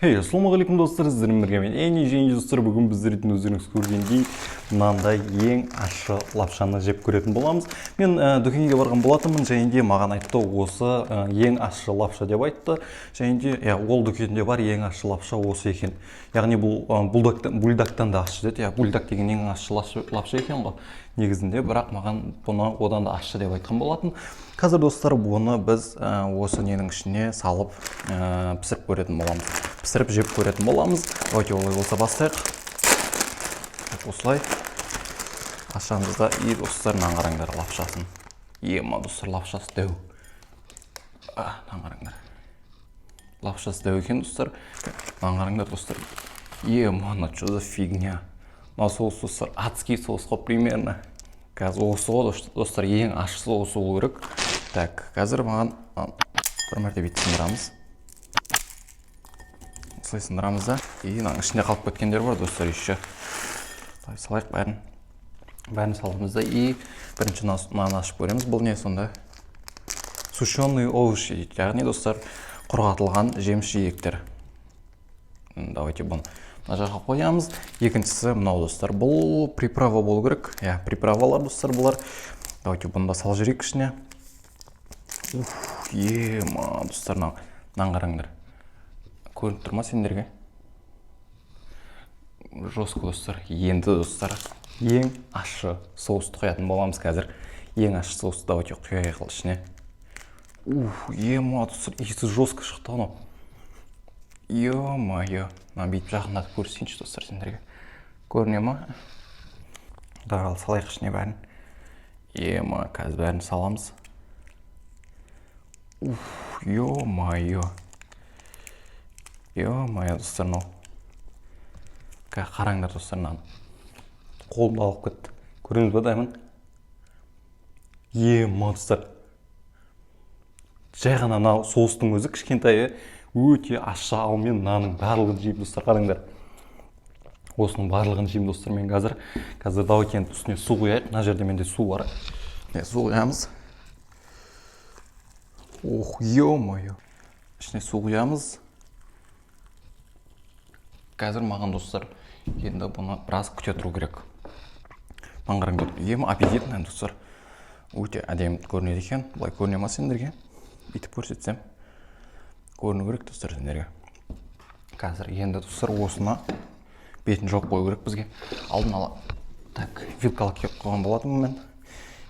Ассалаумағалейкум достар, сіздермен бірге мен және достар, бүгін біздердің өздеріңіз көргендей мынандай ең ащы лапшаны жеп көретін боламыз. Мен дүкенге барған болатынмын, және де маған айтты, осы ең ащы лапша деп айтты. Және де ол дүкенде бар ең ащы лапша осы екен. Яғни бұл бульдактан да ащы деді. Бульдак деген ең ащы лапша екен ғой негізінде, бірақ маған бұны одан да ащы деп айтқан болатын. Қазір достар, бұны біз осы ненің ішіне салып пісіріп көретін боламыз. Пісіріп жеп көретін боламыз. Давайте олай болса бастайық. Осылай ашамызда. И достар, мынаны қараңдар лапшасын. Ема достар, лапшасы дәу. Мынаны қараңдар. Лапшасы дәу екен достар. Мынаны қараңдар достар. Ема, что за фигня? Мына соус достар, адский соус ғой примерно. Қазір осы ғой достар, ең ащы соус болу керек. Так, қазір маған бір мәрте бүйтіп сындырамыз. Осылай сындырамыз да. И мынаның ішінде қалып кеткендер бар достар еще. Салайық бәрін саламыз да. И бірінші мынаны ашып көреміз. Бұл не сонда? Сушеные овощи дейді. Яғни достар, құрғатылған жеміс жидектер. Давайте бұны мына жаққа қоямыз. Екіншісі мынау достар. Бұл приправа болу керек. Приправалар достар бұлар. Давайте бұны да салып жіберейік ішіне. Ема достар, мынаны қараңдар. Көрініп тұр ма сендерге? Жестко достар. Енді достар, ең ащы соусты құятын боламыз қазір. Ең ащы соусты давайте құяйық ішіне. Ема достар, иісі жестко шықты анау. Ё-моё. Мына бүйтіп жақындатып көрсейінші достар сендерге. Көріне ма? Дарал салайық ішіне бәрін. Ема, қазір бәрін саламыз. Ё-моё. Ё-моё достар, мынау. Қараңдар достар, мынаны. Қолымды алып кетті. Көрдіңіз ба даймын? Ема достар. Жай ғана мынау соустың өзі кішкентай, өте ащы, ал мен мынаның барлығын жеймін достар, қараңдар. Осының барлығын жеймін достар мен қазір. Қазір давайте үстіне су құяйық. Мына жерде менде су бар. Су құямыз. Ё-моё. Ішіне су құямыз. Қазір маған достар, енді бұны біраз күте тұру керек. Маған қараңдар. Ема аппетитный достар. Өте әдемі көрінеді екен. Бұлай көріне ма сендерге? Бүйтіп көрсетсем. Көріну керек достар сендерге. Қазір енді достар осына бетін жоқ қою керек бізге. Алдын ала. Так, вилкалы кеп қойған болатынмын мен.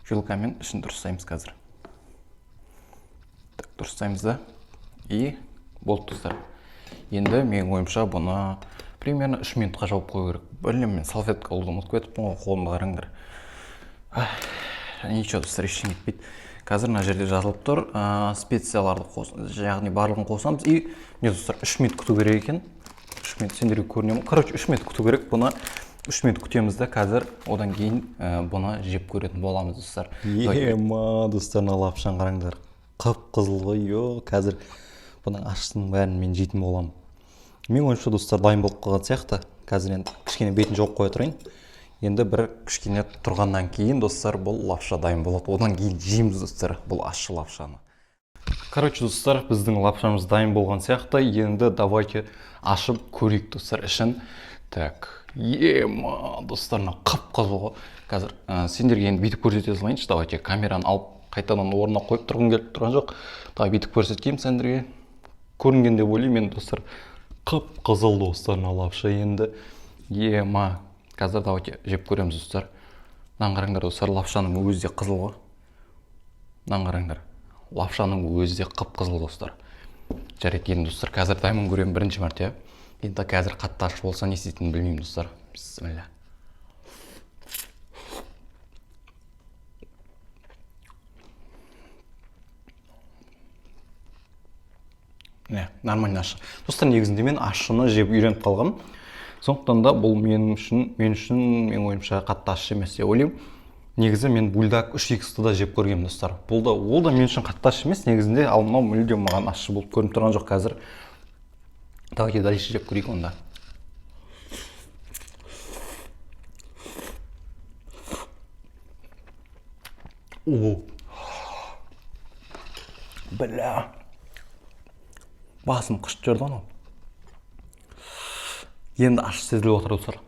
Вилкамен ішін дұрыстаймыз қазір. Так, дұрыстаймыз да. И болды достар. Енді менің ойымша бұны примерно 3 минутқа жауып қою керек. Білем, мен салфетка алуды ұмытып кетіппін ғой, қолымды қараңдар. Ничего достар, ештеңе етпейді. Қазір мына жерде жазылып тұр, специяларды қосамыз, яғни барлығын қосамыз. И не достар, 3 минут күту керек екен. 3 минут сендерге көріне ме? Короче, 3 минут күту керек. Бұны 3 минут күтеміз де, қазір одан кейін бұны жеп көретін боламыз достар. Ема достар, мына лапшаны қараңдар. Қып-қызыл ғой. Қазір бұның ащысының бәрін мен жейтін боламын. Мен ойымша достар дайын болып қалған сияқты. Қазір енді кішкене бетін жауып қоя тұрайын. Енді бір кішкене тұрғаннан кейін достар, бұл лапша дайын болады. Одан кейін жейміз достар, бұл ащы лапшаны. Короче достар, біздің лапшамыз дайын болған сияқты. Енді давайте ашып көрейік достар ішін. Так, ема достар, қып-қызыл ғой. Қазір сендерге енді бүйтіп көрсете салайыншы. Давайте камераны алып қайтадан орнына қойып тұрғым келіп тұрған жоқ. Бүйтіп көрсетейін сендерге. Көрінгенде ойлаймын мен достар, қып-қызыл достар лапша енді. Ема. Қазір давайте жеп көреміз достар. Мынаны қараңдар достар, лапшаның өзі де қызыл ғой. Мынаны қараңдар. Лапшаның өзі де қып-қызыл достар. Жарайды енді достар, қазір дайын көремін бірінші мәрте. Енді қазір қатты ащы болса не істейтінін білмеймін достар. Бисмилля. Нормально ащы. Достар, негізінде мен ащыны жеп үйреніп қалғам. Сондықтан да бұл мен ойымша қатты ащы емес деп ойлаймын. Негізі мен бульдак 3х-ті да жеп көргенмін достар. Ол да мен үшін қатты ащы емес негізінде, ал мынау мүлдем маған ащы болып көрініп тұрған жоқ қазір. Давайте дальше жеп көрейік онда. Бля. Басым қышып жүрді анау. Енді аш сезіліп отыр достар.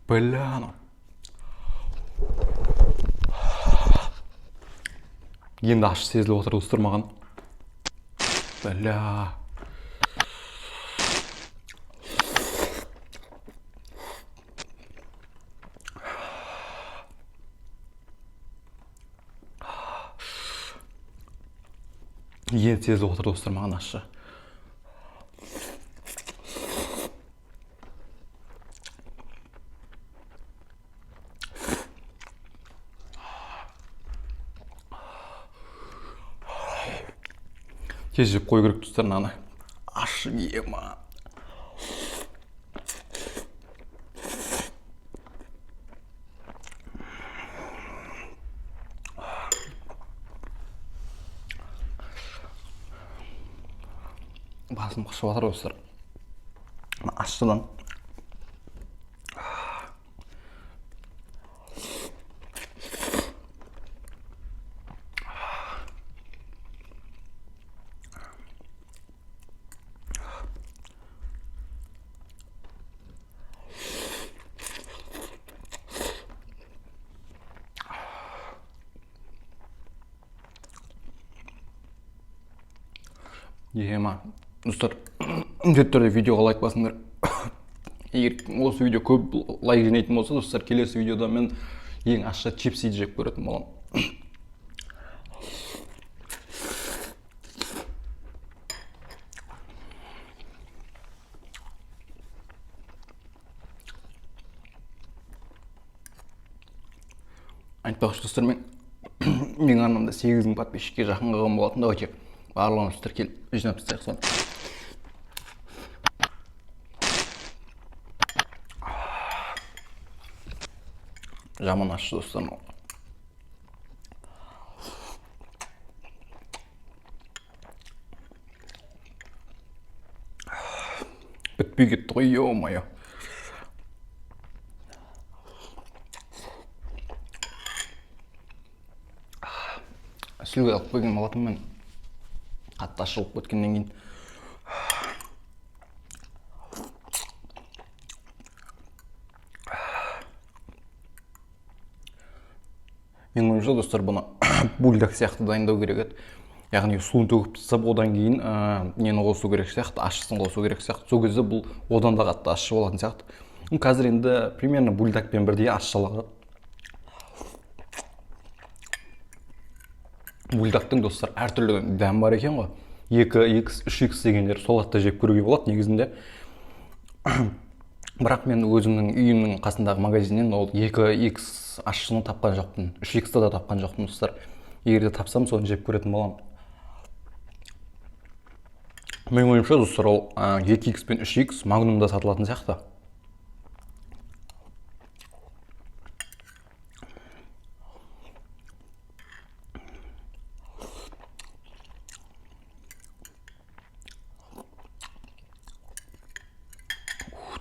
Бля, енді аш сезіліп отыр достар маған. Бля. Енді сезіліп отыр достар маған ащы. Тез жеп қой керек достар мынаны. Ащы ема. Басым қышып жатыр достар. Ащыдан. Ема. Достар, міндетті түрде видеоға лайк басыңдар. Егер осы видео көп лайк жинайтын болса, достар, келесі видеода мен ең ащы чипсиді жеп көретін боламын. Айтпақшы достар, менің арнамда 8.000 подписчикке жақын қалған болатын. Давайте барлығын достар келіп жинап тастайық соны. Жаман ащы достар. Бітпей кетті ғой, ё-моё. Сүлге алып қойген болатын мен. Қатты ашылып кеткеннен кейін. Менің ойымша достар, бұны бульдог сияқты дайындау керек еді. Яғни суын төгіп тастап, одан кейін нені қосу керек сияқты, ащысын қосу керек сияқты. Сол кезде бұл одан да қатты ащы болатын сияқты. Қазір енді примерно бульдогпен бірдей ащылығы. Бульдогтың достар әртүрлі дәм бар екен ғой. 2x, 3x дегендер сол атта жеп көруге болады негізінде. Бірақ мен өзімнің үйімнің қасындағы магазиннен ол 2x ащыны тапқан жоқпын. 3x-ті да тапқан жоқпын достар. Егер де тапсам, соны жеп көретін боламын. Менің ойымша достар, ол 2x пен 3x магнумда сатылатын сияқты.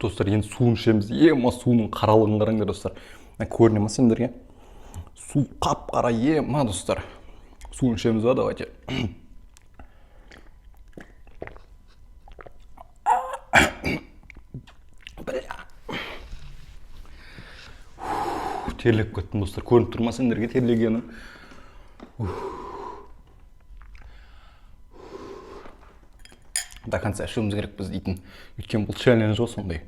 Достар, енді суын ішеміз. Ема, суының қаралығын қараңдар достар. Көріне ма сендерге? Су қап-қара, ема достар. Суын ішеміз ба, давайте. Терлеп кеттім достар. Көрініп тұрма сендерге терлегені. До конца ішуіміз керек біз дейтін. Өйткені бұл челлендж ғой сондай.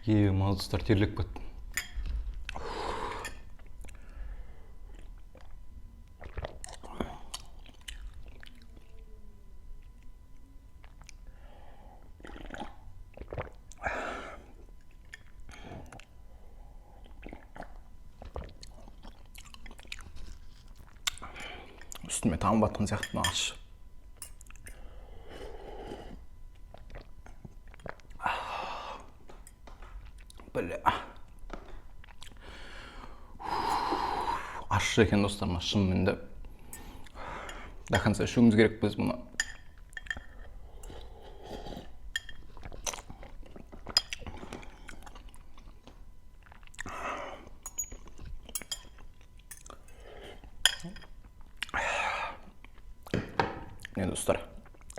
Ема достар, терлеп кеттім. Üstüme tam batқан сияқты аш. Бля. Аш екен достар, шынымен де. До конца ішуіміз керек біз бұны. міне достар,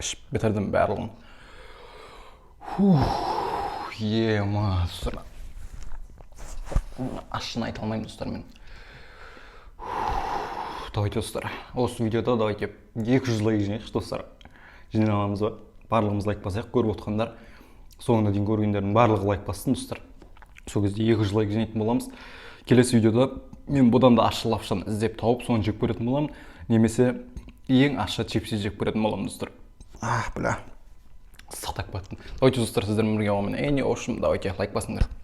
ішіп бітірдім барлығын. Ема достар, ащыны айта алмаймын достар мен. Давайте достар, осы видеода давайте 200 лайк жинайықшы достар. Жиналамыз ба? Барлығымыз лайк басайық. Көріп отқандар, соңына дейін көргендердің барлығы лайк бассын достар. Сол кезде 200 лайк жинайтын боламыз. Келесі видеода мен бұдан да ащы лапшаны іздеп тауып, соны жеп көретін боламын. Немесе ең ащы чипсы жеп көретін боламын достар. Бля. Сақтап баттым. Давайте достар, сіздермен бірге боламын. Әне, ошым, давайте лайк басыңдар.